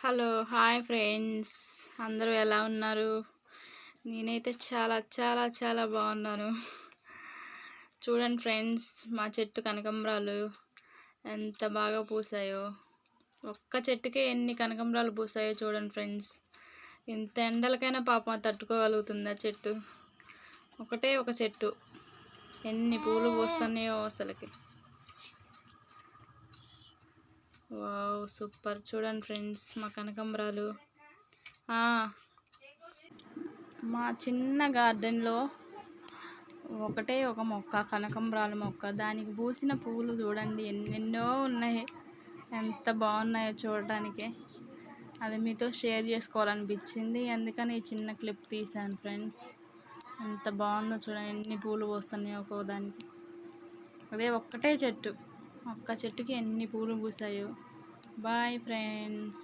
Hello hi friends, అందరూ ఎలా ఉన్నారు? నేనైతే చాలా చాలా చాలా బాగున్నాను. చూడండి ఫ్రెండ్స్, మా చెట్టు కనకంబరాలు ఎంత బాగా పూసాయో. ఒక్క చెట్టుకే ఎన్ని కనకంబరాలు పూసాయో చూడండి ఫ్రెండ్స్. ఇంత ఎండలకైనా పాపం తట్టుకోగలుగుతుందా చెట్టు? ఒకటే ఒక చెట్టు ఎన్ని పూలు పూస్తున్నాయో అసలుకి. Wow, super. చూడండి ఫ్రెండ్స్, మా కనకంబరాలు. మా చిన్న గార్డెన్లో ఒకటే ఒక మొక్క, కనకంబరాల మొక్క. దానికి పూసిన పువ్వులు చూడండి ఎన్నెన్నో ఉన్నాయి. ఎంత బాగున్నాయో చూడటానికి. అది మీతో షేర్ చేసుకోవాలనిపించింది, అందుకని ఈ చిన్న క్లిప్ తీశాను ఫ్రెండ్స్. ఎంత బాగుందో చూడండి, ఎన్ని పూలు పూస్తున్నాయో ఒక్కోదానికి. అదే ఒక్కటే చెట్టు, ఒక్క చెట్టుకి ఎన్ని పూలు పూసాయో. Bye friends.